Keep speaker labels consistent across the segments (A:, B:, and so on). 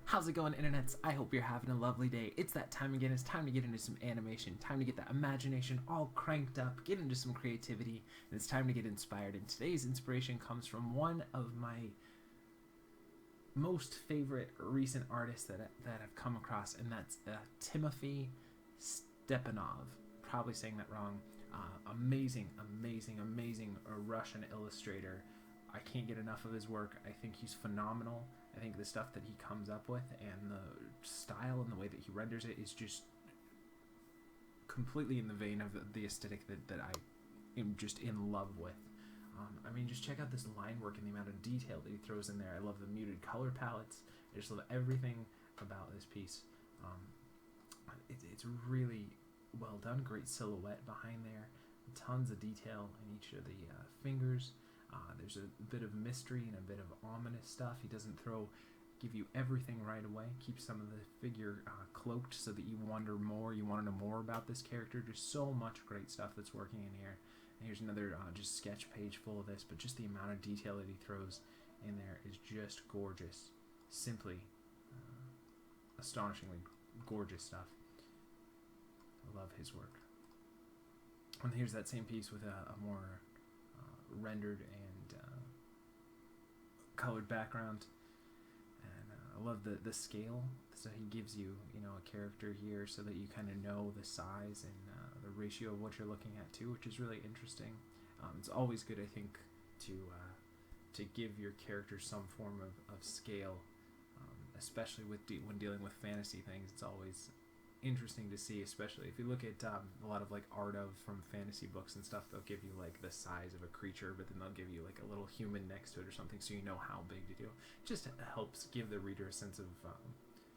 A: How's it going, internets? I hope you're having a lovely day. It's that time again. It's time to get into some animation, time to get that imagination all cranked up, get into some creativity, and it's time to get inspired. And today's inspiration comes from one of my most favorite recent artists that I've come across, and that's Timofey Stepanov. Probably saying that wrong. Amazing Russian illustrator. I can't get enough of his work. I think he's phenomenal. I think the stuff that he comes up with and the style and the way that he renders it is just completely in the vein of the aesthetic that I am just in love with. I mean, just check out this line work and the amount of detail that he throws in there. I love the muted color palettes. I just love everything about this piece. It's really well done. Great silhouette behind there. Tons of detail in each of the fingers. There's a bit of mystery and a bit of ominous stuff. He doesn't give you everything right away. Keeps some of the figure cloaked so that you wonder more. You want to know more about this character. Just so much great stuff that's working in here. And here's another just sketch page full of this, but just the amount of detail that he throws in there is just gorgeous. Simply astonishingly gorgeous stuff. I love his work. And here's that same piece with a more rendered and colored background, and I love the scale. So he gives you a character here so that you kind of know the size and the ratio of what you're looking at too, which is really interesting. It's always good, I think, to give your character some form of scale, especially with when dealing with fantasy things. It's always interesting to see, especially if you look at a lot of like art of from fantasy books and stuff. They'll give you like the size of a creature, but then they'll give you like a little human next to it or something, so you know how big to do. It just helps give the reader a sense of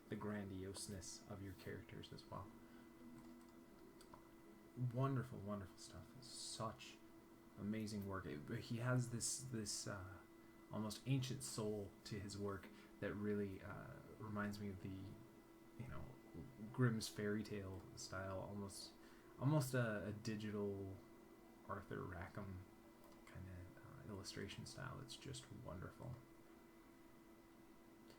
A: the grandioseness of your characters as well. Wonderful stuff. Such amazing work. He has this almost ancient soul to his work that really reminds me of the Grimm's fairy tale style, almost a digital Arthur Rackham kind of illustration style. It's just wonderful.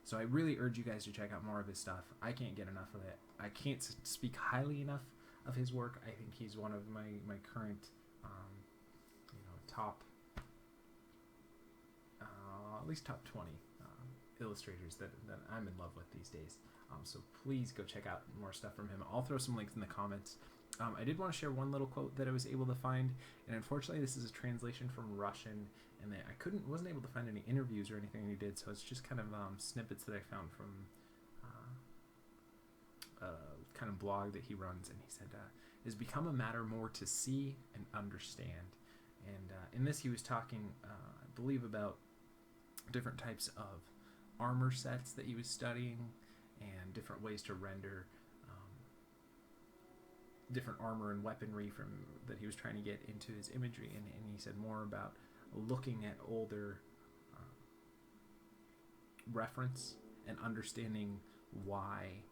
A: So I really urge you guys to check out more of his stuff. I can't get enough of it. I can't speak highly enough of his work. I think he's one of my current top at least top 20 illustrators that I'm in love with these days. So please go check out more stuff from him. I'll throw some links in the comments. I did want to share one little quote that I was able to find, and unfortunately this is a translation from Russian, and I wasn't able to find any interviews or anything he did, so it's just kind of snippets that I found from a kind of blog that he runs, and he said, "It has become a matter more to see and understand." And in this he was talking, I believe, about different types of armor sets that he was studying, and different ways to render different armor and weaponry that he was trying to get into his imagery. And he said more about looking at older reference and understanding why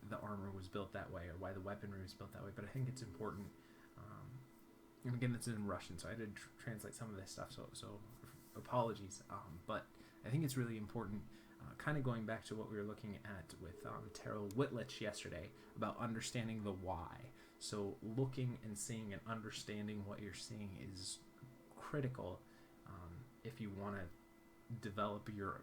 A: the armor was built that way or why the weaponry was built that way. But I think it's important, and again, this is in Russian, so I did translate some of this stuff, so apologies, but I think it's really important, kind of going back to what we were looking at with Terrell Whitlich yesterday about understanding the why. So looking and seeing and understanding what you're seeing is critical if you want to develop your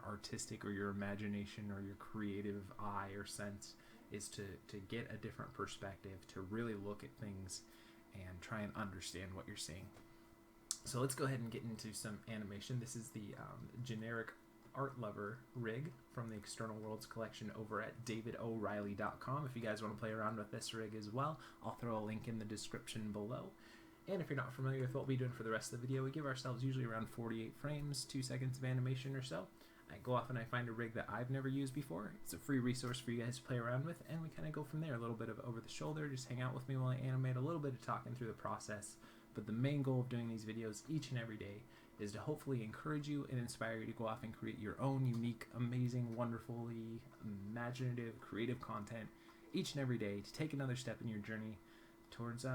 A: artistic or your imagination or your creative eye or sense, is to get a different perspective, to really look at things and try and understand what you're seeing. So let's go ahead and get into some animation. This is the generic Artlover rig from the External Worlds collection over at davidoreilly.com. If you guys want to play around with this rig as well, I'll throw a link in the description below. And if you're not familiar with what we do for the rest of the video, we give ourselves usually around 48 frames, 2 seconds of animation or so. I go off and I find a rig that I've never used before. It's a free resource for you guys to play around with, and we kind of go from there. A little bit of over the shoulder, just hang out with me while I animate, a little bit of talking through the process. But the main goal of doing these videos each and every day is to hopefully encourage you and inspire you to go off and create your own unique, amazing, wonderfully imaginative, creative content each and every day to take another step in your journey towards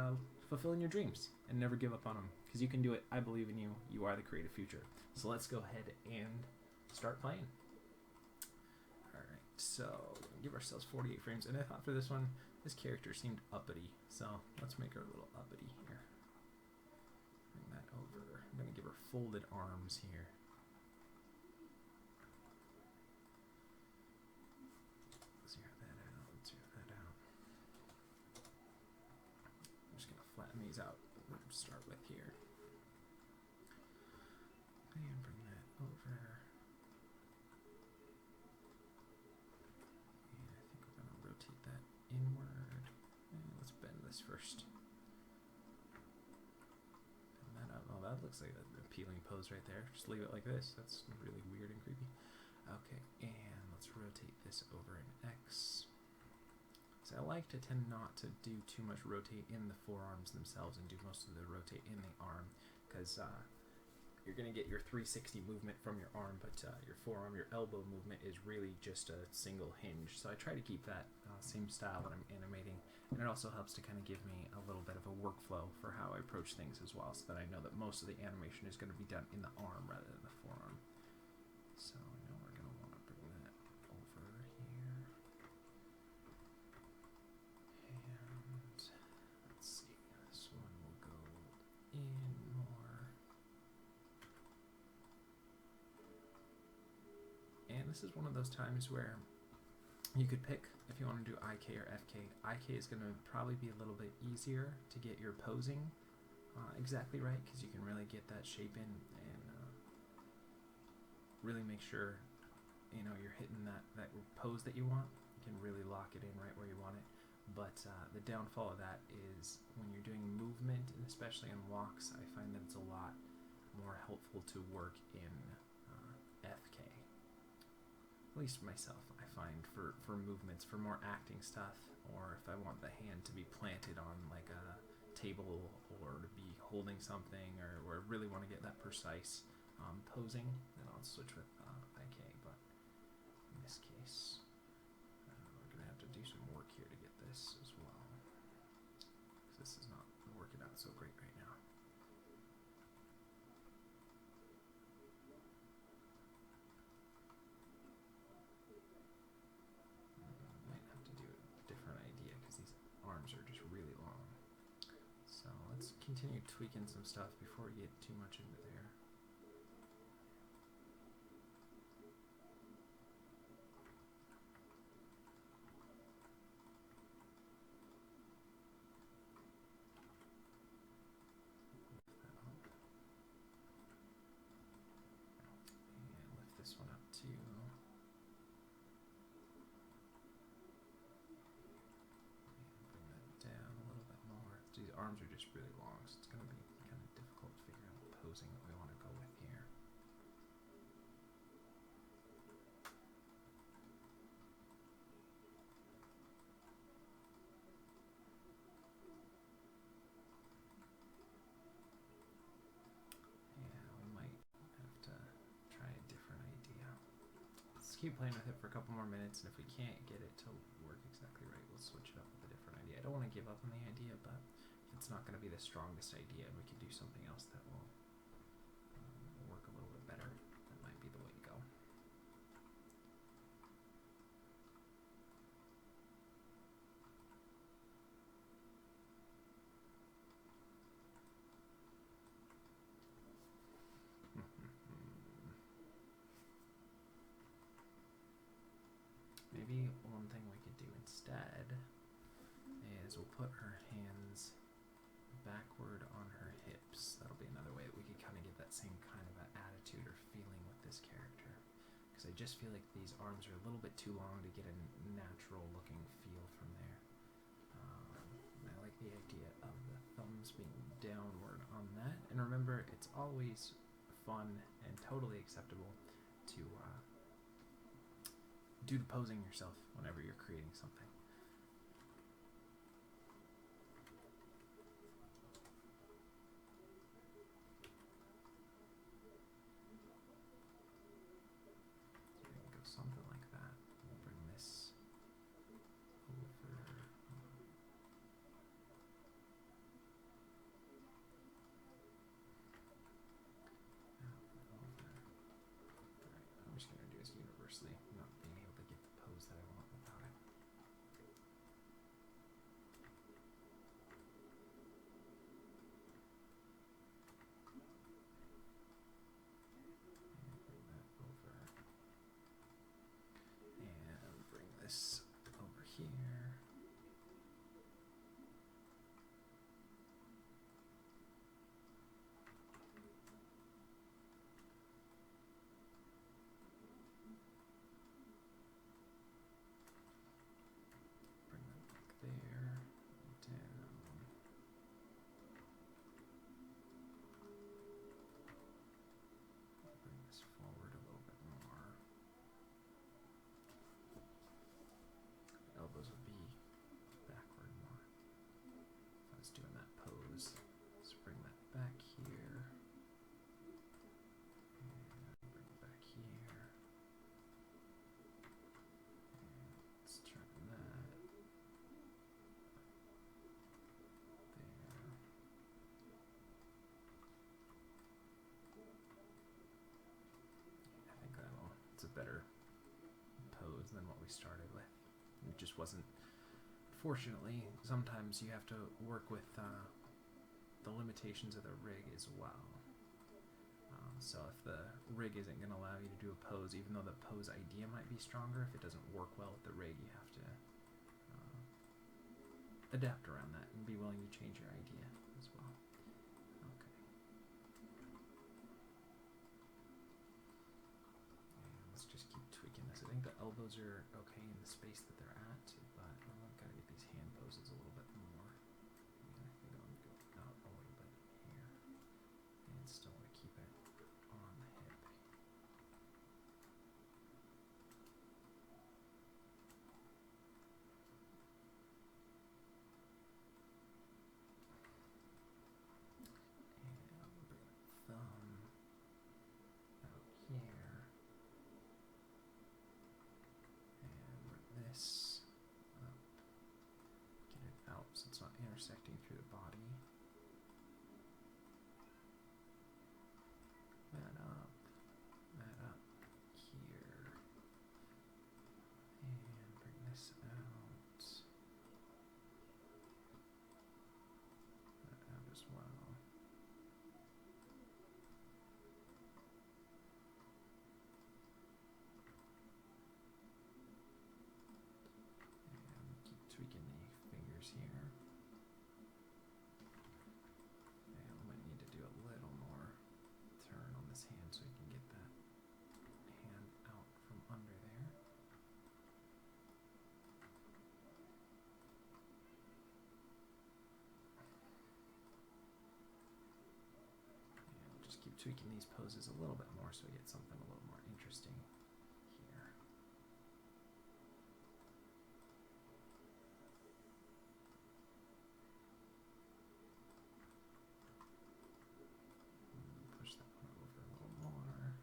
A: fulfilling your dreams and never give up on them, because you can do it. I believe in you. You are the creative future. So let's go ahead and start playing. All right. So give ourselves 48 frames, and I thought for this one, this character seemed uppity, so let's make her a little uppity here. Bring that over. I'm gonna give her folded arms here. Zero that out. Zero that out. I'm just gonna flatten these out. We're gonna start with here. And bring that over. And I think we're going to rotate that inward. And let's bend this first. Bend that up. Oh, that looks like an appealing pose right there. Just leave it like this. That's really weird and creepy. Okay, and let's rotate this over in X. So I like to tend not to do too much rotate in the forearms themselves and do most of the rotate in the arm, because you're going to get your 360 movement from your arm, but your forearm, your elbow movement is really just a single hinge. So I try to keep that same style when I'm animating, and it also helps to kind of give me a little bit of a workflow for how I approach things as well, so that I know that most of the animation is going to be done in the arm rather than the forearm. So now we're going to want to bring that over here. And let's see, this one will go in more. And this is one of those times where you could pick if you want to do IK or FK. IK is going to probably be a little bit easier to get your posing exactly right, because you can really get that shape in and really make sure you're hitting that pose that you want. You can really lock it in right where you want it. But the downfall of that is when you're doing movement, and especially in walks, I find that it's a lot more helpful to work in FK. At least myself, I find for movements, for more acting stuff, or if I want the hand to be planted on like a table or to be holding something, or really want to get that precise posing, then I'll switch with IK. But in this case, we're going to have to do some work here to get this as well, because this is not working out so great right now. Might have to do a different idea because these arms are just really long. So let's continue tweaking some stuff before we get too much into there. And lift this one up too. Bring that down a little bit more. These arms are just really long, so it's going to be kind of difficult to figure out the posing that we want to go with here. Yeah, we might have to try a different idea. Let's keep playing with it for a couple more minutes, and if we can't get it to work exactly right, we'll switch it up with a different idea. I don't want to give up on the idea, but if it's not going to be the strongest idea and we can do something else that will work a little bit better, that might be the way to go. Maybe one thing we could do instead is we'll put her hands backward on her hips. That'll be another way that we could kind of get that same kind of attitude or feeling with this character. Because I just feel like these arms are a little bit too long to get a natural looking feel from there. And I like the idea of the thumbs being downward on that. And remember, it's always fun and totally acceptable to do the posing yourself whenever you're creating something. So we can go something like that. We'll bring this over. Alright, I'm just going to do this universally, not being able to get the pose that I than what we started with. It just wasn't. Fortunately, sometimes you have to work with the limitations of the rig as well. So if the rig isn't going to allow you to do a pose, even though the pose idea might be stronger, if it doesn't work well with the rig, you have to adapt around that and be willing to change your idea as well. Okay. And let's just keep tweaking this. I think the elbows are okay in the space that they're at, but I've got to get these hand poses a little bit more. And I think I'll go out a little bit here. And still want to keep it on the hip. Intersecting through the body. That up here. And bring this out. That out as well. And keep tweaking the fingers here. Keep tweaking these poses a little bit more so we get something a little more interesting here. Push that one over a little more.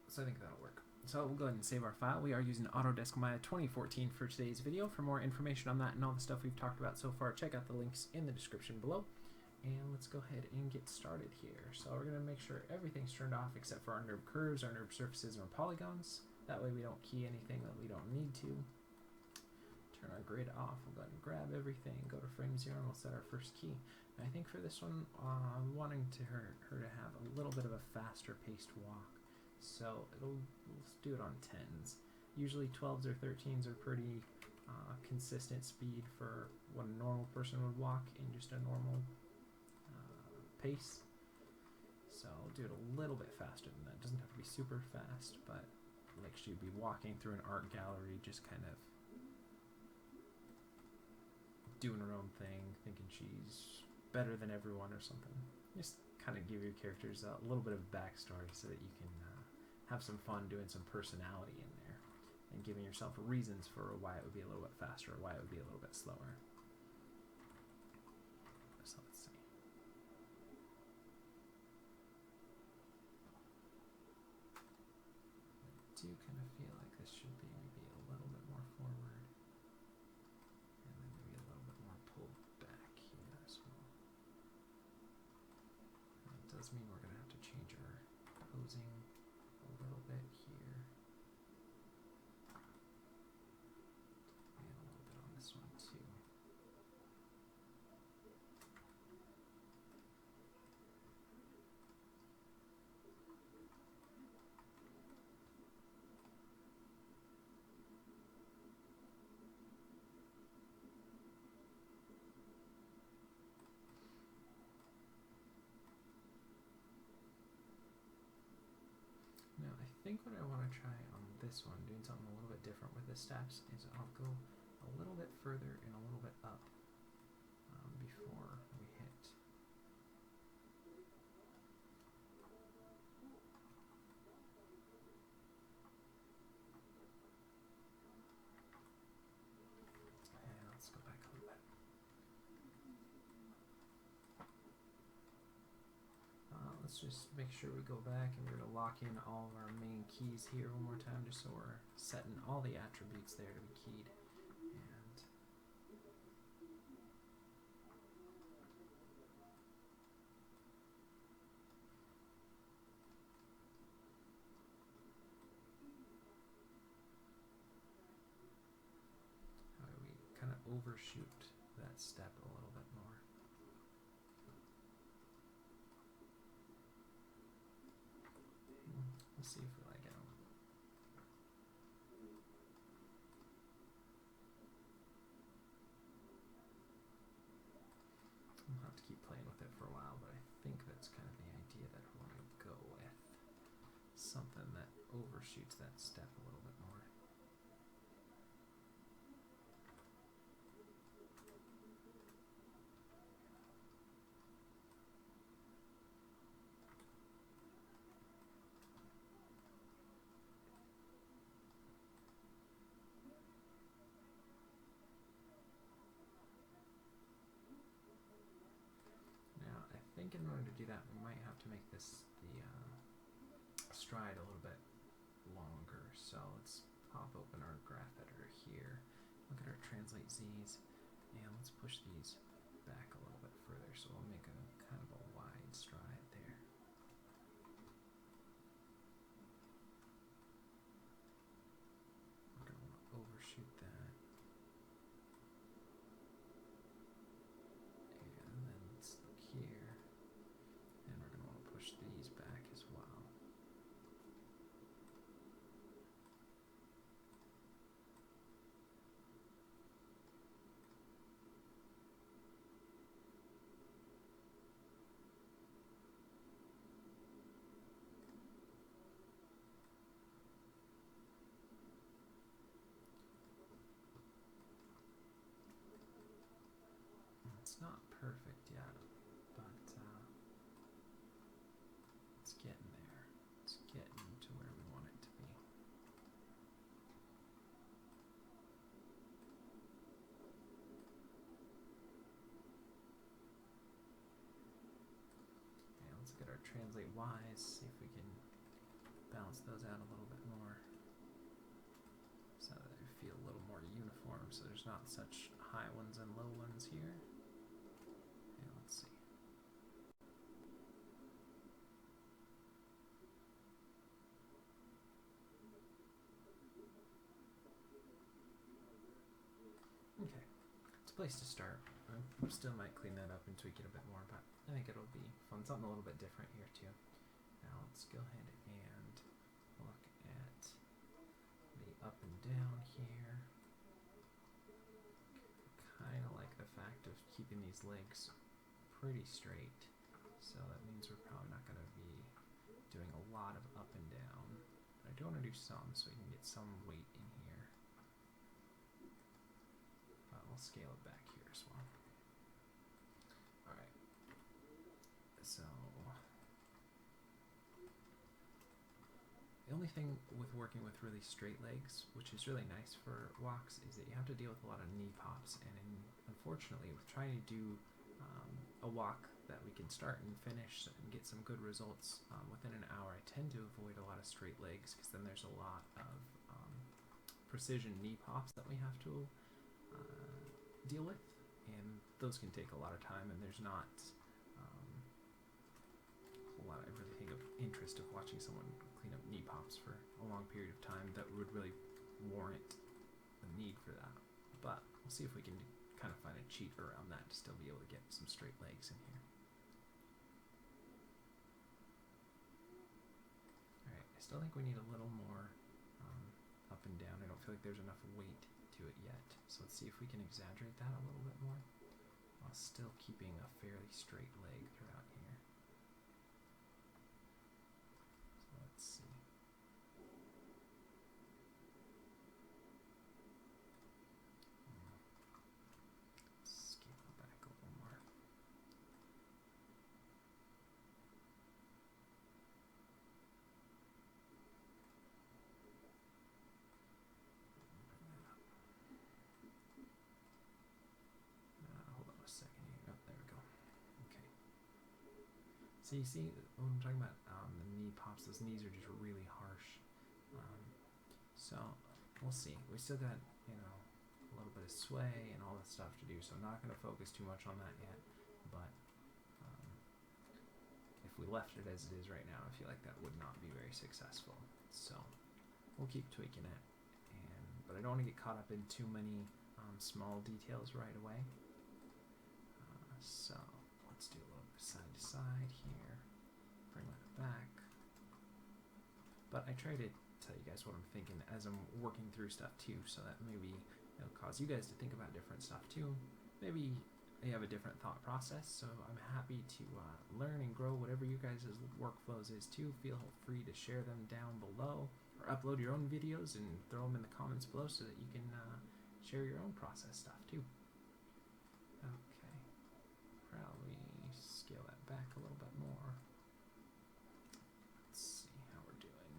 A: So I think that'll work. So we'll go ahead and save our file. We are using Autodesk Maya 2014 for today's video. For more information on that and all the stuff we've talked about so far, check out the links in the description below. And let's go ahead and get started here. So we're going to make sure everything's turned off except for our NURB curves, our NURB surfaces, and our polygons. That way we don't key anything that we don't need to. Turn our grid off. We'll go ahead and grab everything, go to frame 0, and we'll set our first key. And I think for this one, I'm wanting her to have a little bit of a faster paced walk. So let's do it on 10s. Usually 12s or 13s are pretty consistent speed for what a normal person would walk in just a normal pace. So I'll do it a little bit faster than that. It doesn't have to be super fast, but like she'd be walking through an art gallery, just kind of doing her own thing, thinking she's better than everyone or something. Just kind of give your characters a little bit of backstory so that you can have some fun doing some personality in there and giving yourself reasons for why it would be a little bit faster or why it would be a little bit slower. So let's see. I do kind of feel like this should be maybe a little bit more forward and then maybe a little bit more pulled back here as well. And it does mean we're going to have to change our posing a little bit here, and a little bit on this one too. Now I think what I want to try on this one, doing something a little bit different with the steps, is I'll go a little bit further and a little bit up before we hit. let's just make sure we go back and we're going to lock in all of our main keys here one more time just so we're setting all the attributes there to be keyed. And how do we kind of overshoot that step a little bit more? Let's see if we like it. We'll have to keep playing with it for a while, but I think that's kind of the idea that we want to go with. Something that overshoots that step a little bit more. I think in order to do that, we might have to make this the stride a little bit longer. So let's pop open our graph editor here. Look at our translate Z's, and let's push these back a little bit further. So we'll make a kind of a wide stride there. We're going to want to overshoot that. And then let's look here. Push these back as well. It's not perfect yet, but it's getting there. It's getting to where we want it to be. Okay, let's look at our translate Y's, see if we can balance those out a little bit more so that they feel a little more uniform, so there's not such high ones and low ones here. Okay, let's see. Okay, it's a place to start. I still might clean that up and tweak it a bit more, but I think it'll be fun. Something a little bit different here too. Now let's go ahead and look at the up and down here. Kind of like the fact of keeping these legs pretty straight, so that means we're probably not going to be doing a lot of up and down. But I do want to do some so we can get some weight in here. But we'll scale it back here as well. Alright, so the only thing with working with really straight legs, which is really nice for walks, is that you have to deal with a lot of knee pops, and unfortunately with trying to do a walk that we can start and finish and get some good results within an hour, I tend to avoid a lot of straight legs because then there's a lot of precision knee pops that we have to deal with, and those can take a lot of time, and there's not a lot, I really think, of interest of watching someone clean up knee pops for a long period of time that would really warrant the need for that. But we'll see if we can kind of find a cheat around that to still be able to get some straight legs in here. Alright, I still think we need a little more up and down. I don't feel like there's enough weight to it yet. So let's see if we can exaggerate that a little bit more while still keeping a fairly straight leg throughout here. So let's see. Scale back a little more. Hold on a second here. Oh, there we go. Okay. So you see what I'm talking about? The knee pops. Those knees are just really harsh. So we'll see. We still got, you know, a little bit of sway and all that stuff to do. So I'm not going to focus too much on that yet. But if we left it as it is right now, I feel like that would not be very successful. So we'll keep tweaking it. But I don't want to get caught up in too many small details right away. So let's do a little bit side to side here. Bring that back. But I try to tell you guys what I'm thinking as I'm working through stuff too, so that maybe it'll cause you guys to think about different stuff too. Maybe you have a different thought process, so I'm happy to learn and grow whatever you guys' workflows is too. Feel free to share them down below, or upload your own videos and throw them in the comments below so that you can share your own process stuff too. Okay, probably scale that back a little bit more. Let's see how we're doing.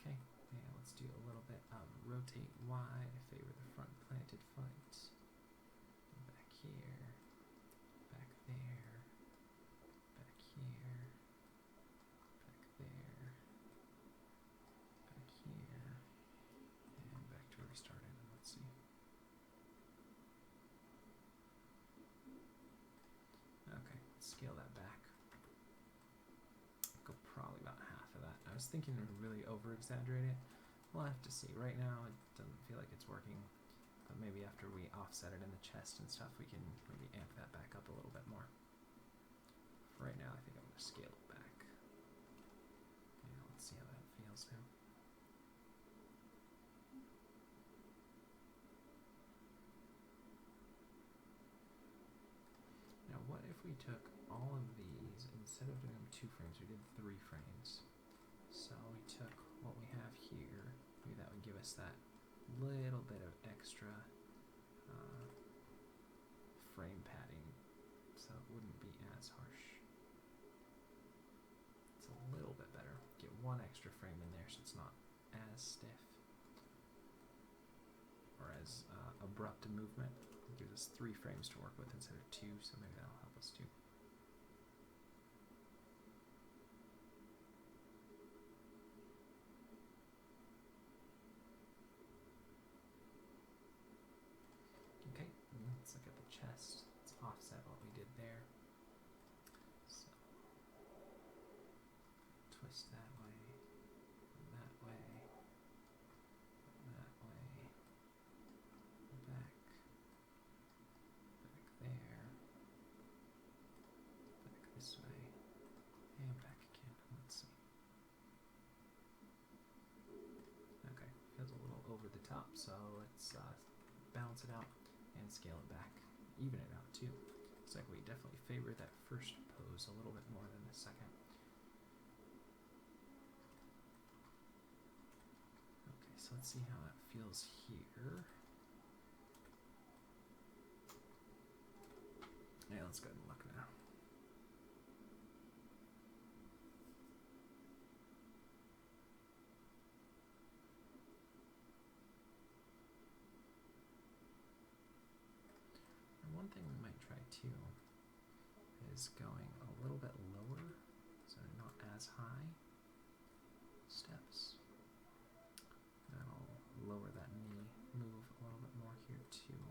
A: Okay, yeah, let's do a little bit of rotate wide. I favor the front planted foot. Back here, back there, back here, back there, back here, and back to where we started. Let's see. Okay, let's scale that back. Go probably about half of that. I was thinking to really over-exaggerate it. We'll have to see. Right now, it doesn't feel like it's working. But maybe after we offset it in the chest and stuff, we can maybe amp that back up a little bit more. For right now, I think I'm going to scale it back. Yeah, let's see how that feels now. Now, what if we took all of these, instead of doing 2 frames, we did 3 frames. So we took what we have here, maybe that would give us that little bit of extra frame padding, so it wouldn't be as harsh. It's a little bit better. Get 1 extra frame in there so it's not as stiff or as abrupt a movement. It gives us 3 frames to work with instead of 2, so maybe that'll help us too. Okay, let's look at the chest. Let's offset what we did there. So, twist that way, that way, that way, back there, back this way, and back again. Let's see. Okay, feels a little over the top, so let's balance it out and scale it back, even it out too. It's like we definitely favor that first pose a little bit more than the second. Okay, so let's see how that feels here. Yeah, let's go ahead and look now. One thing we might try too is going a little bit lower, so not as high steps. That'll lower that knee move a little bit more here too.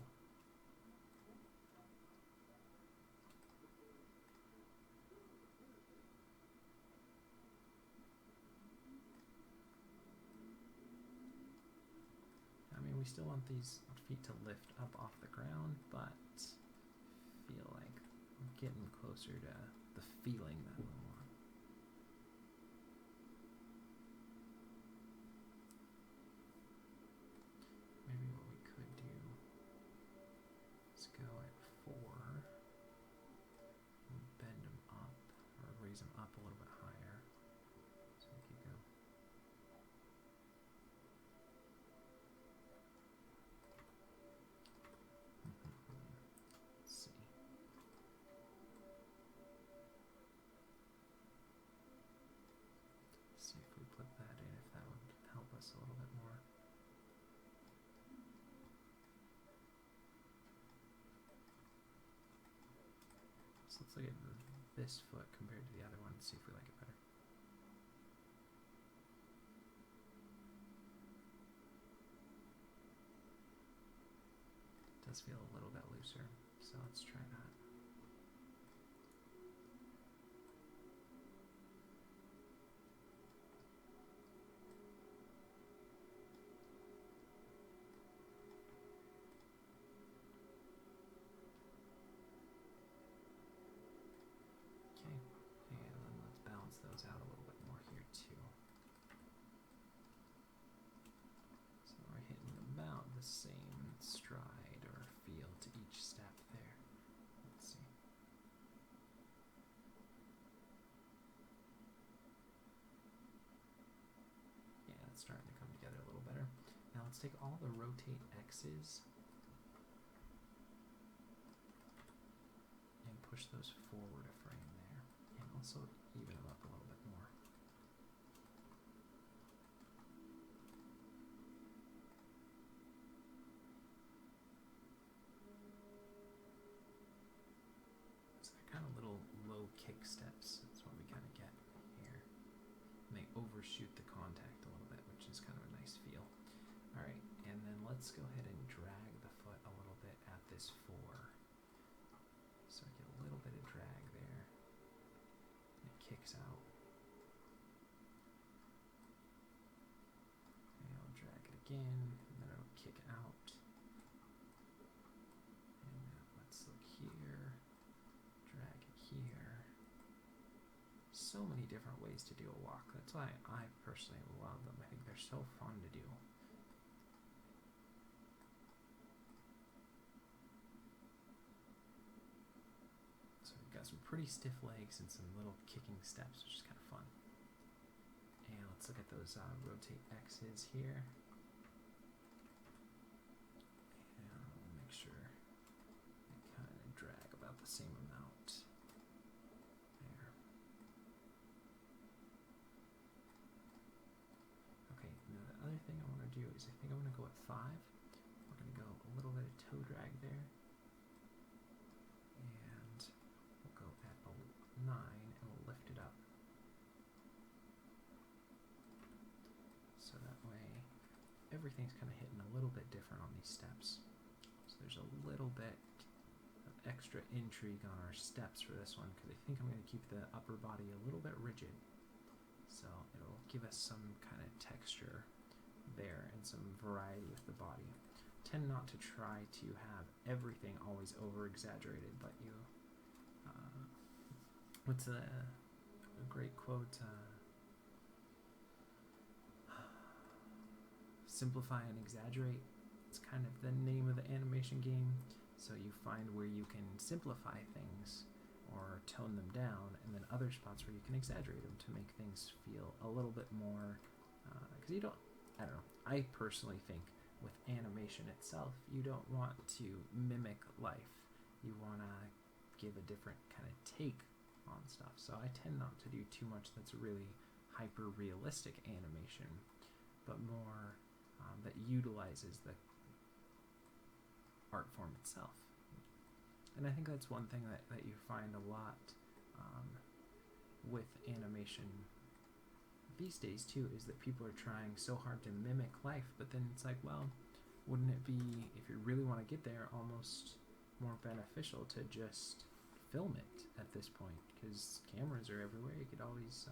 A: I mean, we still want these feet to lift up off the ground, but feel like I'm getting closer to the feeling that we want. Maybe what we could do is go at 4 and bend them up, or raise them up a little bit higher. So we could go. Let's see. See if we put that in, if that would help us a little bit more. So let's look at this foot compared to the other one and see if we like it better. It does feel a little bit looser, so let's try that. Those out a little bit more here too. So we're hitting about the same stride or feel to each step there. Let's see. Yeah, it's starting to come together a little better. Now let's take all the rotate X's and push those forward a frame there. And also even them up a little bit more. So they're kind of little low kick steps. That's what we kind of get here. And they overshoot the contact a little bit, which is kind of a nice feel. All right, and then let's go ahead and drag the foot a little bit at this 4. So I get a little bit of drag there. And it kicks out. Again, and then it'll kick out. And let's look here, drag it here. So many different ways to do a walk. That's why I personally love them. I think they're so fun to do. So we've got some pretty stiff legs and some little kicking steps, which is kind of fun. And let's look at those rotate X's here. The same amount there. Okay, now the other thing I want to do is I think I want to go at 5. We're going to go a little bit of toe drag there. And we'll go at 9 and we'll lift it up. So that way everything's kind of hitting a little bit different on these steps. So there's a little bit extra intrigue on our steps for this one because I think I'm going to keep the upper body a little bit rigid, so it'll give us some kind of texture there and some variety with the body. Tend not to try to have everything always over exaggerated, but you what's a great quote, simplify and exaggerate. It's kind of the name of the animation game. So you find where you can simplify things or tone them down, and then other spots where you can exaggerate them to make things feel a little bit more, because I don't know, I personally think with animation itself, you don't want to mimic life. You want to give a different kind of take on stuff. So I tend not to do too much that's really hyper-realistic animation, but more that utilizes the art form itself. And I think that's one thing that you find a lot with animation these days too, is that people are trying so hard to mimic life, but then it's like, well, wouldn't it be, if you really want to get there, almost more beneficial to just film it at this point, because cameras are everywhere. You could always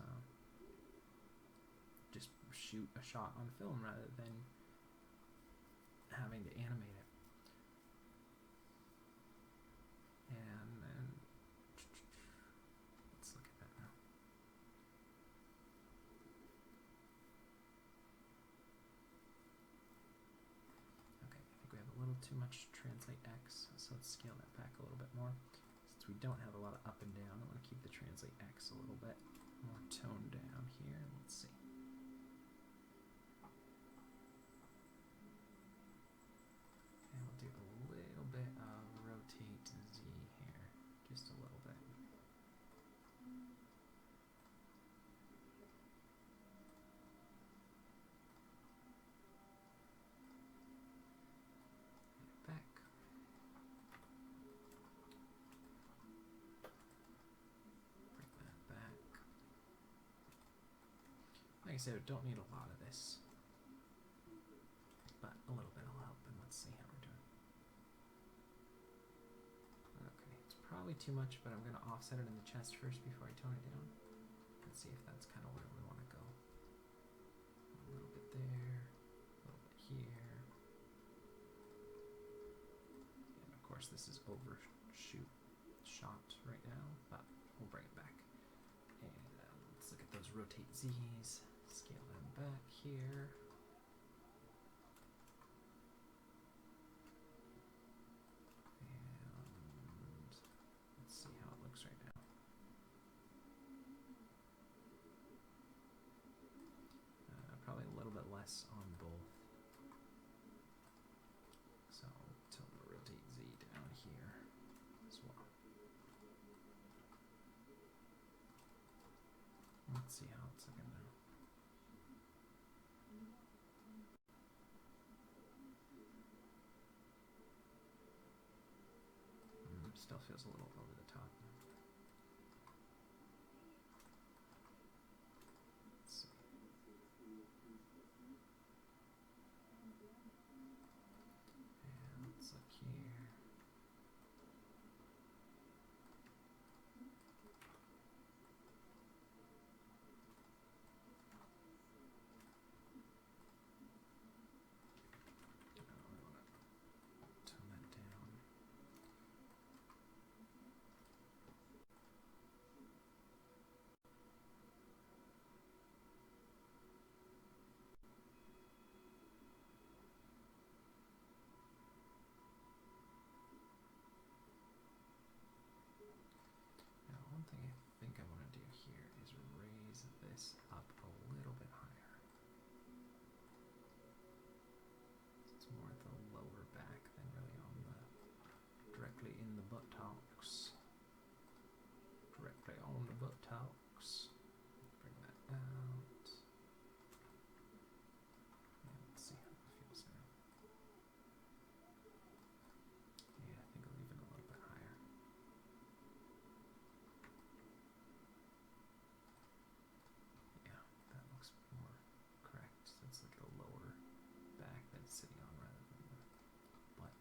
A: just shoot a shot on film rather than having to animate it. And let's look at that now. Okay, I think we have a little too much translate X, so let's scale that back a little bit more. Since we don't have a lot of up and down, I want to keep the translate X a little bit more toned down here. Let's see. And we'll do a little bit of rotate Z here, just a little bit. Back. like I said, we don't need a lot of this, but a little bit will help, and let's see how we're doing. Okay, it's probably too much, but I'm going to offset it in the chest first before I tone it down. Let's see if that's kind of where we want to go. A little bit there, a little bit here. And of course this is shot right now, but we'll bring it back. And let's look at those rotate Z's, scale them back here. And let's see how it looks right now. Probably a little bit less on both. So tell them to rotate Z down here as well. Let's see how it's looking now. Still feels a little over the top. Let's see. And let's look here. One thing I think I want to do here is raise this up a little bit higher. It's more at the lower back than really on the directly in the buttocks. Directly on the buttocks. Bring that out. And let's see how it feels now. Yeah, I think I'll leave it a little bit higher. More correct. So it's like the lower back that it's sitting on rather than the butt.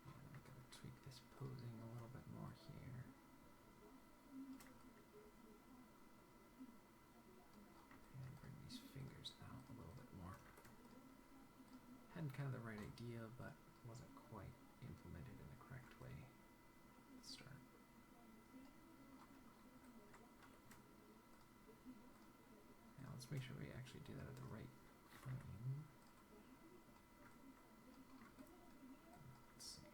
A: And I'm going to tweak this posing a little bit more here. And bring these fingers out a little bit more. Had kind of the right idea, but wasn't quite implemented in the correct way. Let's start. Let's make sure we actually do that at the right frame. Let's see.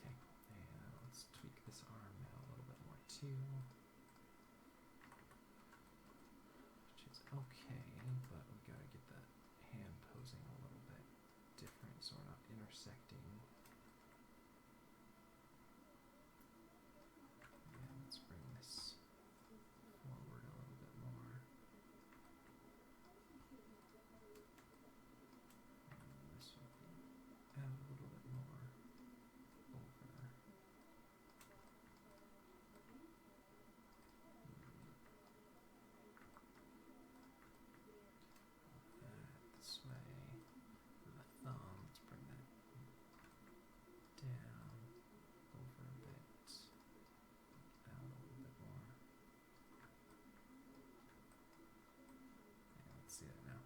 A: Okay, and let's tweak this arm now a little bit more too. Which is okay, but we gotta get that hand posing a little bit different so we're not intersecting. Let's bring this forward a little bit more. And this will be out a little bit more over. That this way. With the thumb, let's bring that down over a bit. Out a little bit more. And let's see that now.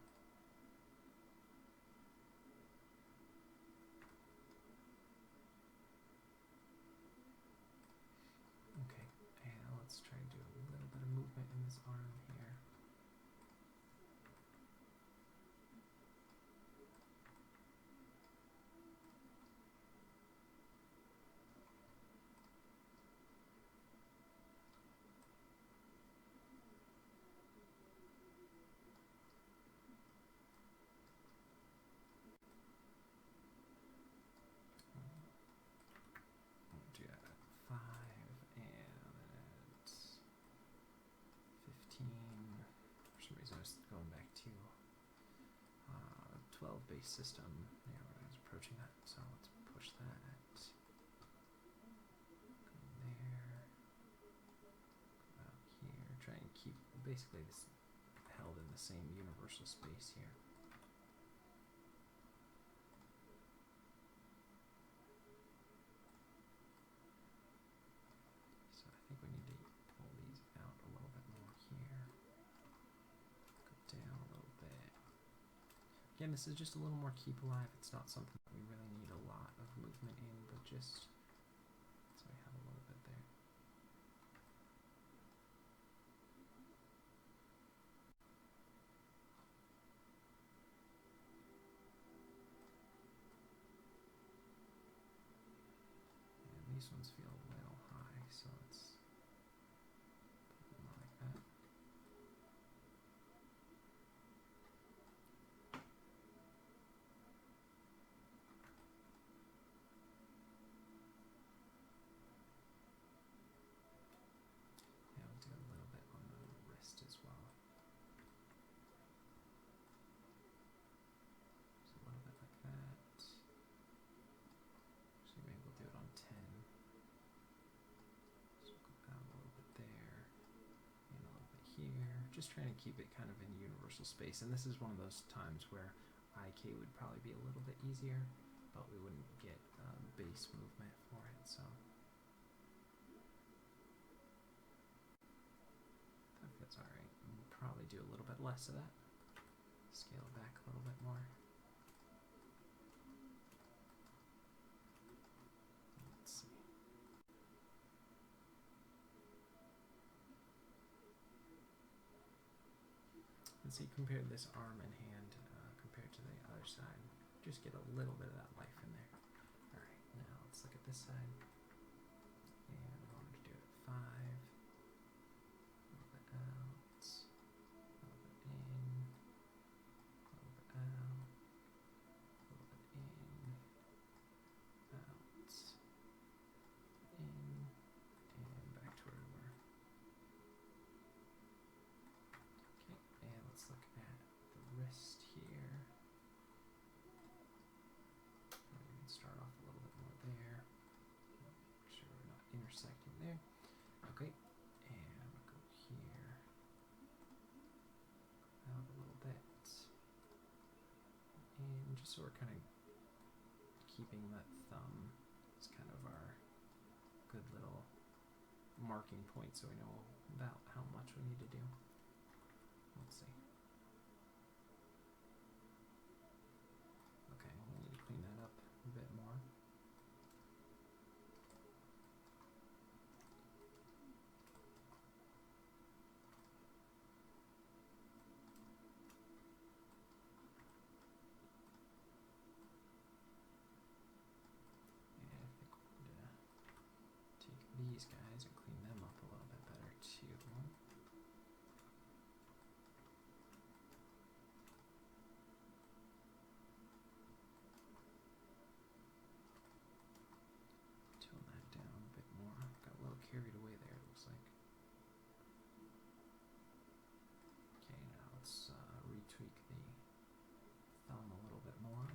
A: Okay, and let's try to do a little bit of movement in this arm here. Do that at 5 and at 15. For some reason I was going back to 12 base system. Yeah, I was approaching that, so let's basically this held in the same universal space here. So I think we need to pull these out a little bit more here. Go down a little bit. Again, this is just a little more keep alive. It's not something that we really need a lot of movement in, but just so we have a little bit there. And these ones feel a little high, so let's put them like that. Yeah, we'll do a little bit on the wrist as well. Just a little bit like that. So maybe we'll do it on 10. So go down a little bit there, and a little bit here. Just trying to keep it kind of in universal space. And this is one of those times where IK would probably be a little bit easier, but we wouldn't get base movement for it, so that feels alright. We'll probably do a little bit less of that. Scale it back a little bit more. Let's see. Let's see, compare this arm and hand compared to the other side. Just get a little bit of that life in there. Alright, now let's look at this side. And I wanted to do it at 5. A little bit out. A little bit in. A little bit out. A little bit in. Out. In. And back to where we were. Okay, and let's look at the wrist here. We can start off a little bit more there. Make sure we're not intersecting there. Okay, and we'll go here. Out a little bit. And just so we're kind of keeping that thumb as kind of our good little marking point so we know about how much we need to do. Let's see. Okay, we need to clean that up a bit more. And I think we're going to take these guys and clean them up a little bit better too. Tone that down a bit more. Got a little carried away there, it looks like. Okay, now let's retweak the thumb a little bit more.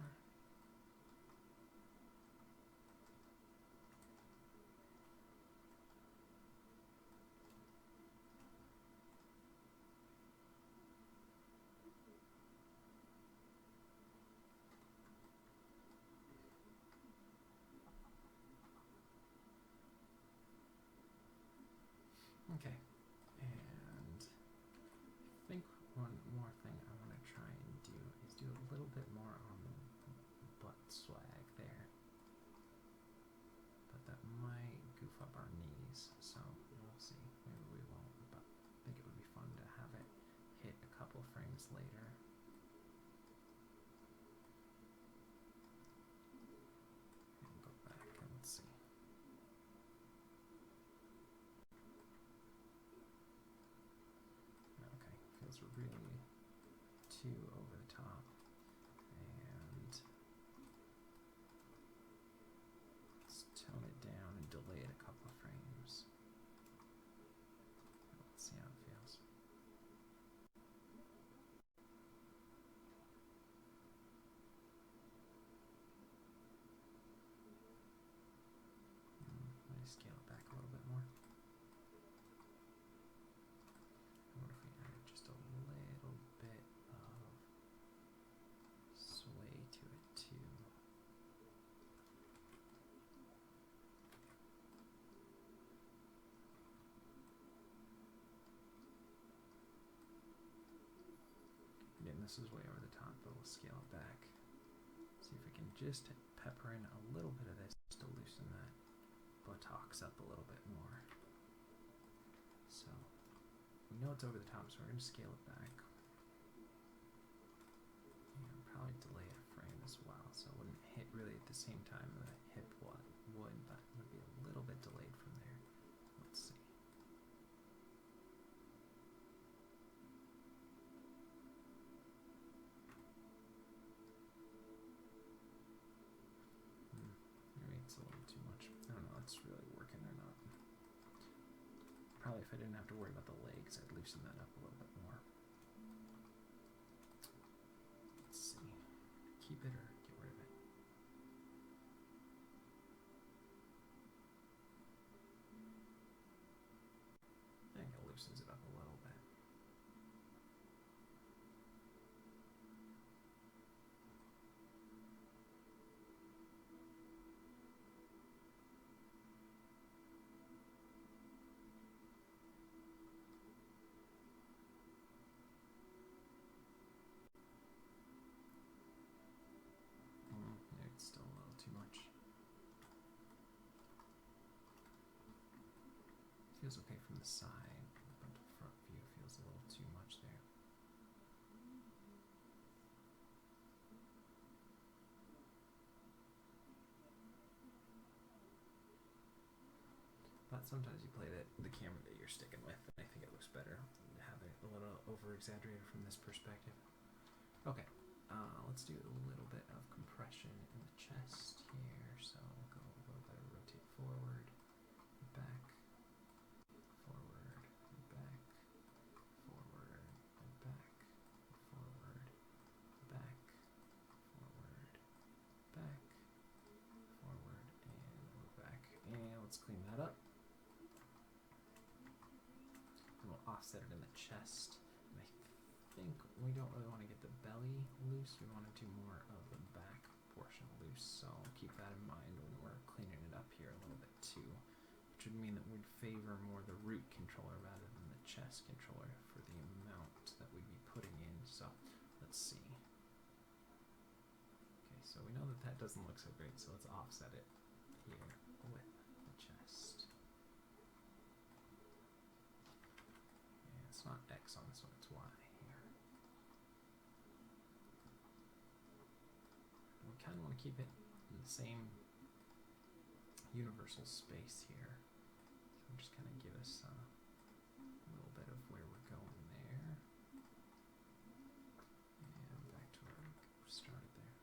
A: Okay, and I think one more thing I want to try and do is do a little bit more on the butt swag there. But that might goof up our knees, so we'll see. Maybe we won't, but I think it would be fun to have it hit a couple frames later. And go back and let's see. Okay, feels really too over the top. And let's tone it down and delay it a couple of frames. Let's see how it feels. Let me scale it back a little bit more. I wonder if we this is way over the top, but we'll scale it back. See if we can just pepper in a little bit of this to loosen that buttocks up a little bit more. So we know it's over the top, so we're going to scale it back. And probably delay a frame as well, so it wouldn't hit really at the same time the hip would, but it would be a little bit delayed from there. Let's see. Maybe it's a little too much. I don't know if it's really working or not. Probably if I didn't have to worry about the legs, I'd loosen that up a little bit more. Let's see. Keep it or get rid of it. I think it loosens it up a little bit. Maybe it's still a little too much. Feels okay from the side, but the front view feels a little too much there. But sometimes you play the camera that you're sticking with, and I think it looks better to have it a little over-exaggerated from this perspective. Okay, let's do a little bit of compression in the chest here. So we'll go a little bit of rotate forward, back, forward, back, forward, back, forward, back, forward, back, forward, and we're back. And let's clean that up. And we'll offset it in the chest. And I think we don't really want to get the belly loose. We want to do more of the back portion loose. So keep that in mind when we're cleaning it up here a little bit too. Which would mean that we'd favor more the root controller rather than the chest controller for the amount that we'd be putting in. So let's see. Okay, so we know that that doesn't look so great, so let's offset it here with the chest. And it's not X on this one, it's Y here. We kind of want to keep it in the same universal space here. So just kind of give us a little bit of where we're going there. And back to where we started there.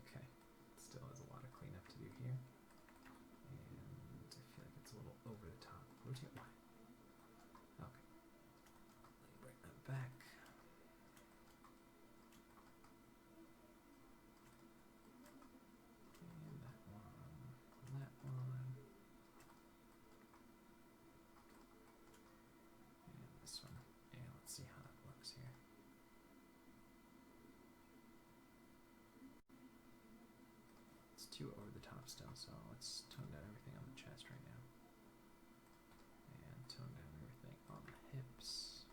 A: Okay, still has a lot of cleanup to do here. And I feel like it's a little over the top. Rotate Y. Okay. Let me bring that back. And that one. And this one. And let's see how that looks here. It's too over the top still, so let's tone down everything on the chest right now. And tone down everything on the hips.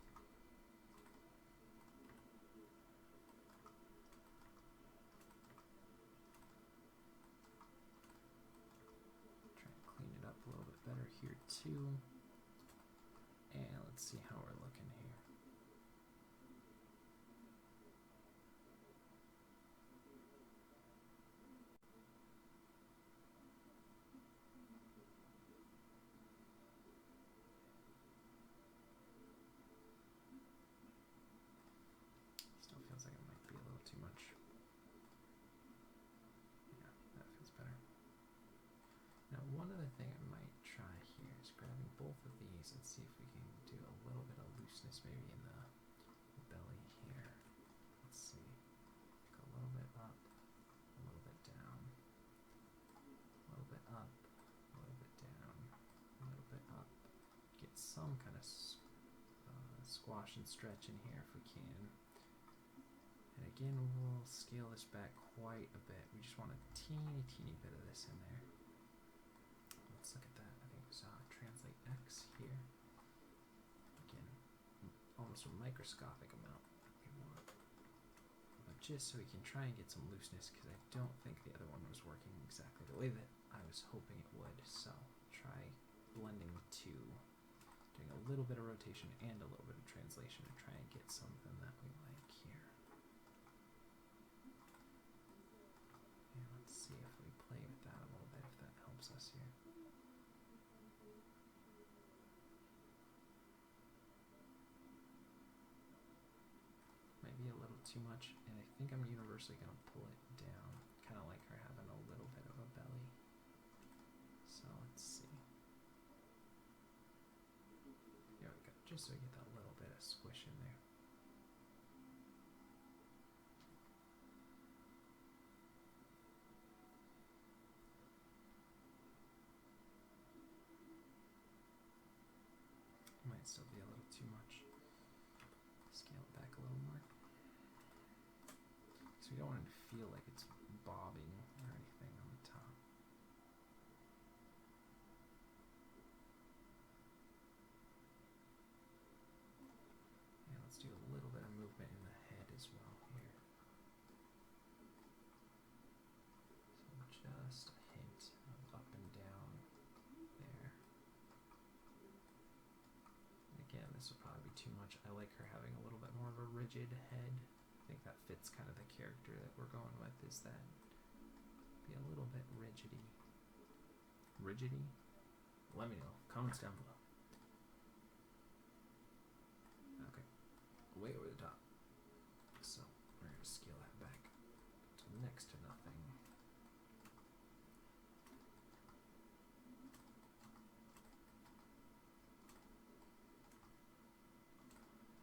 A: Try and clean it up a little bit better here too. And let's see how we're looking here. Still feels like it might be a little too much. Yeah, that feels better. Now, one other thing I might try here is grabbing both of these and see if we can do a little bit of looseness maybe in the belly here. Let's see. Go a little bit up, a little bit down, a little bit up, a little bit down, a little bit up. Get some kind of squash and stretch in here if we can. And again, we'll scale this back quite a bit. We just want a teeny bit of this in there. Let's look at that. I think we saw translate X here. Again, almost a microscopic amount that we want. But just so we can try and get some looseness, because I don't think the other one was working exactly the way that I was hoping it would. So try blending the two, doing a little bit of rotation and a little bit of translation to try and get something that we like here. And let's see if we play with that a little bit, if that helps us here. Maybe a little too much, and I think I'm universally going to pull it down, kind of like her having a little bit of a belly. So let's see. There we go, just so we get that little bit of squish in there. Might still be a little too much. Scale it back a little more. So we don't want it to feel like it's bobbing or anything on the top. And let's do a little bit of movement in the head as well here. So just a hint of up and down there. And again, this will probably be too much. I like her having a little bit more of a rigid head. I think that fits kind of the character that we're going with, is that be a little bit rigidy. Rigidy? Let me know. Comments down below. Okay. Way over the top. So we're going to scale that back to next to nothing.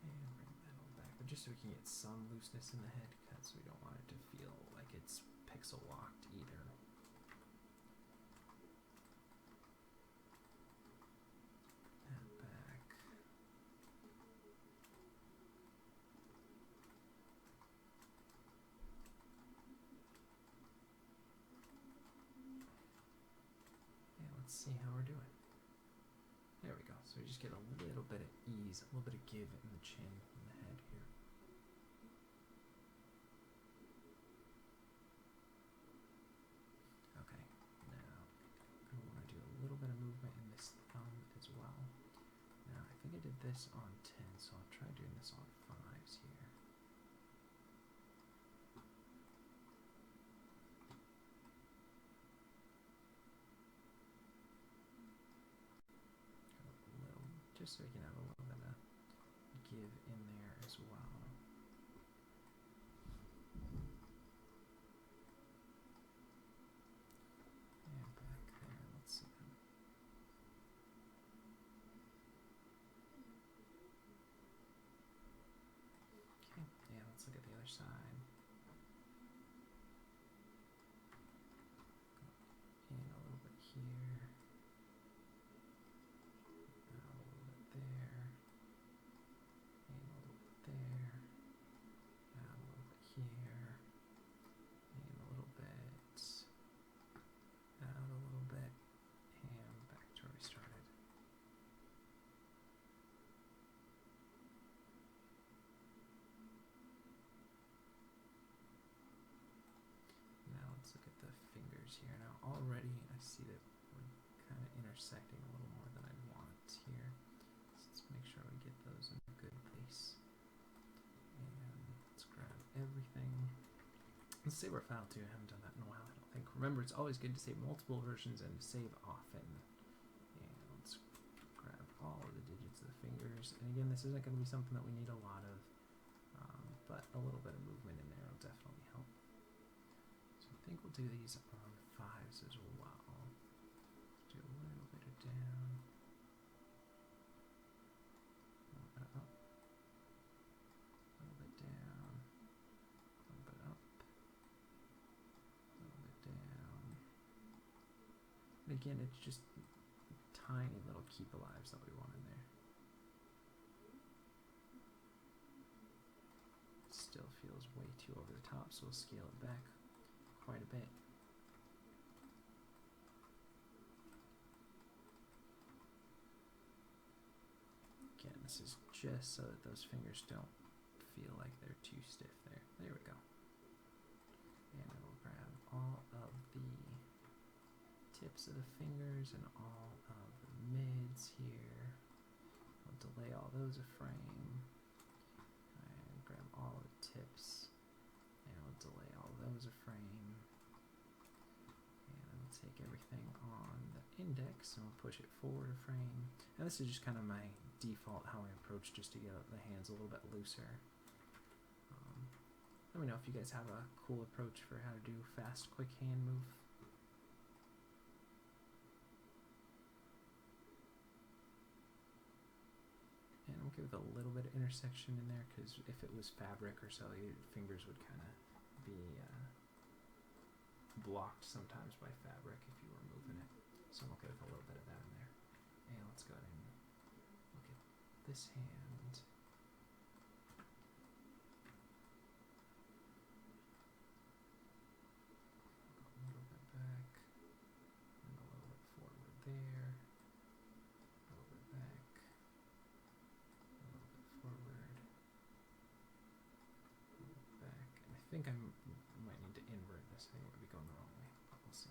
A: And bring that all back. But just so we can get some looseness in the head, because we don't want it to feel like it's pixel locked either. And back. Yeah, let's see how we're doing. There we go. So we just get a little bit of ease, a little bit of give in the chin and the head here. Okay, now I want to do a little bit of movement in this thumb as well. Now I think I did this on 10, so I'll try doing this on 5s here. Just so we can have a little bit of give in there as well. And back there, let's see. Okay, yeah, let's look at the other side. Go in a little bit here. Here now, already I see that we're kind of intersecting a little more than I want here. So let's make sure we get those in a good place. And let's grab everything. Let's save our file too. I haven't done that in a while, I don't think. Remember, it's always good to save multiple versions and to save often. And let's grab all of the digits of the fingers. And again, this isn't going to be something that we need a lot of, but a little bit of movement in there will definitely help. So I think we'll do these on 5s as well. Let's do a little bit of down, a little bit up, a little bit down, a little bit up, a little bit down. And again, it's just tiny little keep alives that we want in there. It still feels way too over the top, so we'll scale it back quite a bit. Again, this is just so that those fingers don't feel like they're too stiff there. There we go. And it'll grab all of the tips of the fingers and all of the mids here. I'll delay all those a frame. And grab all the tips. And I'll delay all those a frame. And I'll take everything on the index and I'll push it forward a frame. And this is just kind of my default how I approach, just to get the hands a little bit looser. Let me know if you guys have a cool approach for how to do fast, quick hand move. And we'll give it a little bit of intersection in there, because if it was fabric or so, your fingers would kind of be blocked sometimes by fabric if you were moving it. So we'll give a little bit of that in there. And let's go ahead and look at this hand. There, a little bit back, a little bit forward, a little bit back, and I think I might need to invert this. I think it would be going the wrong way, but we'll see.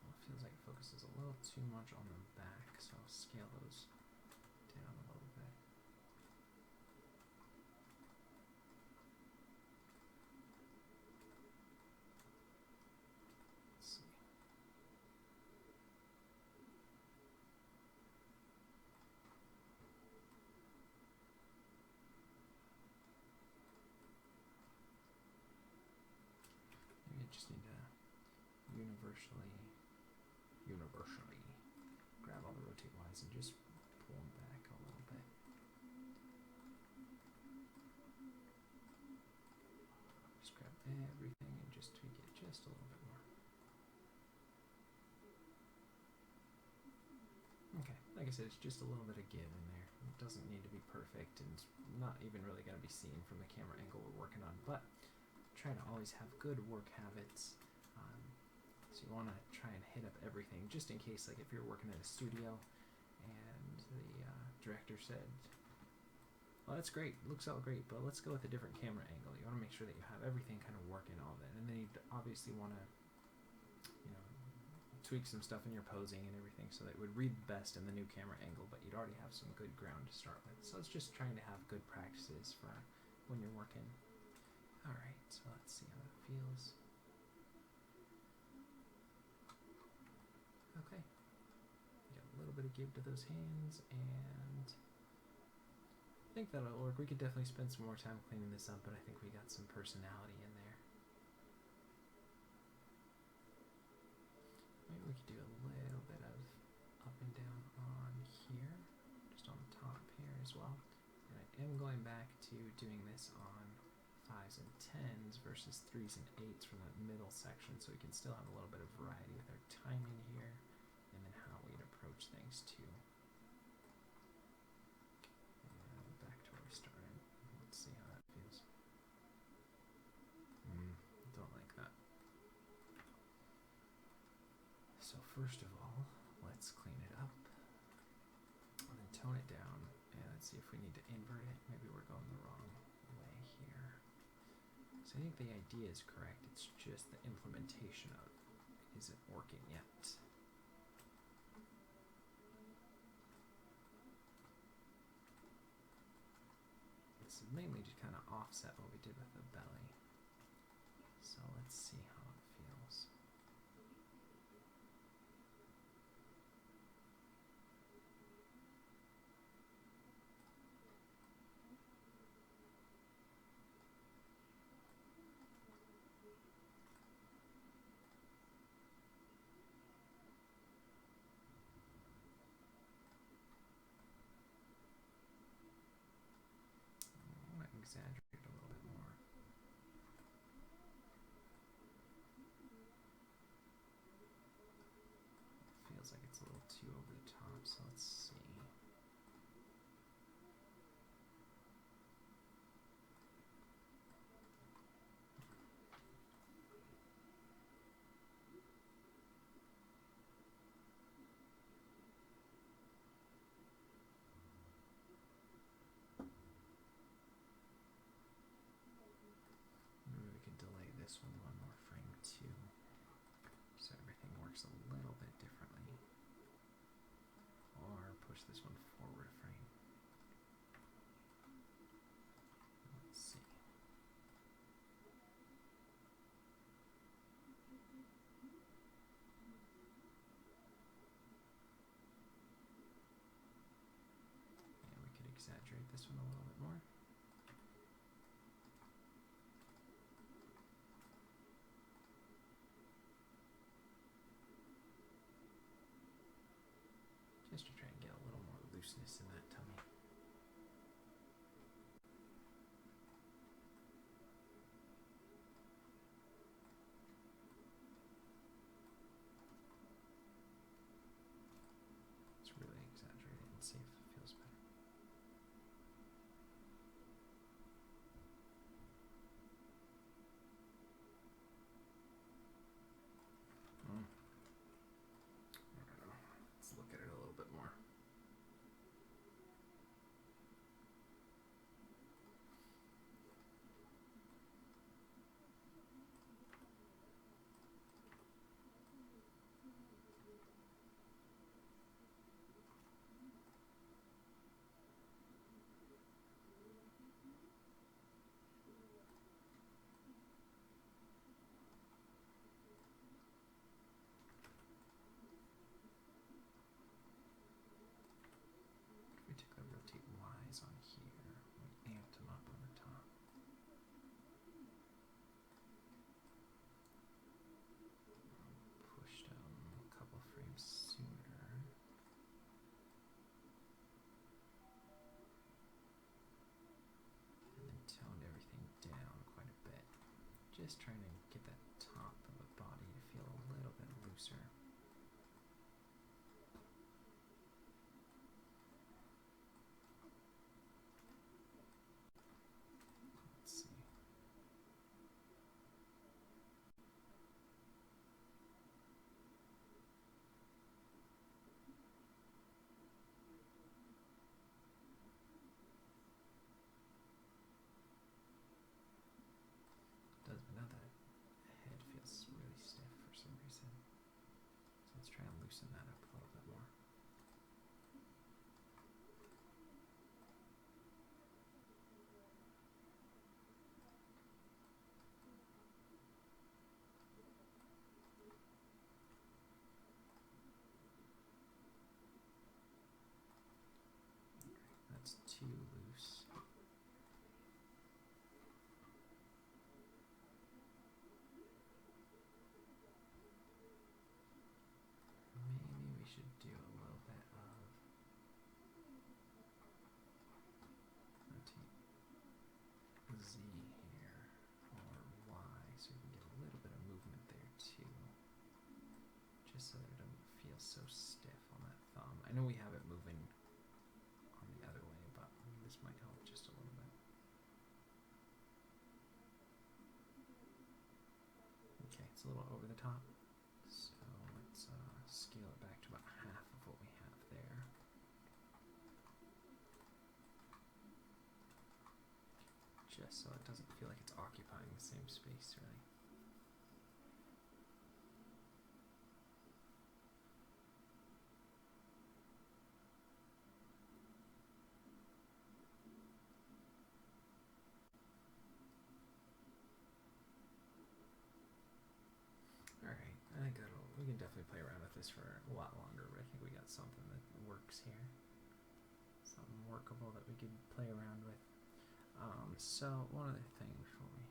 A: Well, it feels like it focuses a little too much on the back, so I'll scale those down a little bit. Let's see. Maybe I just need to universally grab all the rotate Ys and just pull them back a little bit. Just grab everything and just tweak it just a little bit more. Okay, like I said, it's just a little bit of give in there. It doesn't need to be perfect, and it's not even really going to be seen from the camera angle we're working on, but try to always have good work habits. So you want to try and hit up everything, just in case, like if you're working at a studio and the director said, well, that's great, looks all great, but let's go with a different camera angle. You want to make sure that you have everything kind of working all of it, and then you obviously want to, tweak some stuff in your posing and everything so that it would read best in the new camera angle, but you'd already have some good ground to start with. So it's just trying to have good practices for when you're working. All right, so let's see how that feels. Okay, got a little bit of give to those hands, and I think that'll work. We could definitely spend some more time cleaning this up, but I think we got some personality in there. Maybe we could do a little bit of up and down on here, just on the top here as well. And I am going back to doing this on 5s and 10s versus 3s and 8s from that middle section, so we can still have a little bit of variety with our timing here, and then how we'd approach things too. And back to where we started. Let's see how that feels. Don't like that. So first of all, let's clean it up, and then tone it down, and let's see if we need to invert it. Maybe we're going the wrong way here. So I think the idea is correct, it's just the implementation of it isn't working yet. This is mainly to kind of offset what we did with the belly. So let's see how it feels. Exaggerate a little bit more. Feels like it's a little too over the top, so let's see. this one more frame too, so everything works a little bit differently. Or push this one forward a frame. Let's see. Yeah, we could exaggerate this one a little bit more. Just to try and get a little more looseness in that tummy. Let's really exaggerate it and see if it feels better. I don't know. Let's look at it a little bit more. We took the rotate Y's on here. We amped them up on the top. Pushed them a couple frames sooner. And then toned everything down quite a bit. Just trying to get that top of the body to feel a little bit looser. Let's see. Does now that head feels really stiff for some reason. So let's try and loosen that up a little bit more. That's too loose. Maybe we should do a little bit of rotate Z here, or Y, so you can get a little bit of movement there too, just so that it doesn't feel so stiff on that thumb. I know we have it moving on the other way, but this might help just a little bit. Okay, it's a little over the top, so let's scale it back to about half of what we have there. Just so it doesn't feel like it's occupying the same space, really. Alright, I think we can definitely play around with this for a lot longer, but I think we got something that works here. Something workable that we could play around with. So one other thing before we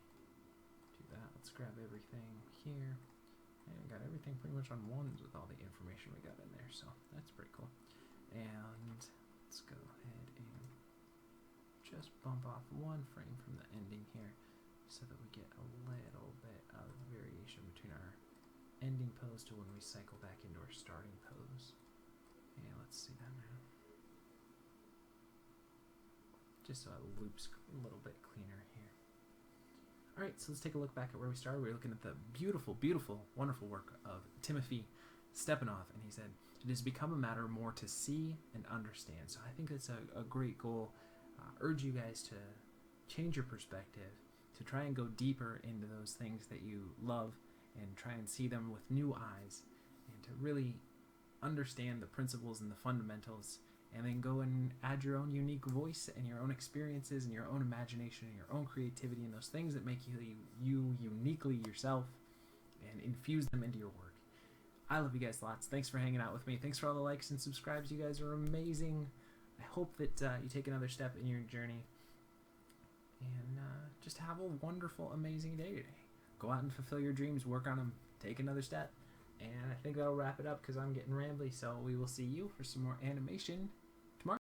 A: do that, let's grab everything here. And we got everything pretty much on ones with all the information we got in there, so that's pretty cool. And let's go ahead and just bump off one frame from the ending here so that we get a little bit of variation between our ending pose to when we cycle back into our starting pose. And let's see that now. Just so it loops a little bit cleaner here. Alright, so let's take a look back at where we started. We were looking at the beautiful, beautiful, wonderful work of Timofey Stepanov, and he said, "It has become a matter more to see and understand." So I think that's a great goal. Urge you guys to change your perspective to try and go deeper into those things that you love and try and see them with new eyes, and to really understand the principles and the fundamentals, and then go and add your own unique voice and your own experiences and your own imagination and your own creativity and those things that make you uniquely yourself, and infuse them into your work. I love you guys lots. Thanks for hanging out with me. Thanks for all the likes and subscribes. You guys are amazing. I hope that you take another step in your journey, and just have a wonderful, amazing day today. Go out and fulfill your dreams. Work on them. Take another step. And I think that'll wrap it up because I'm getting rambly. So we will see you for some more animation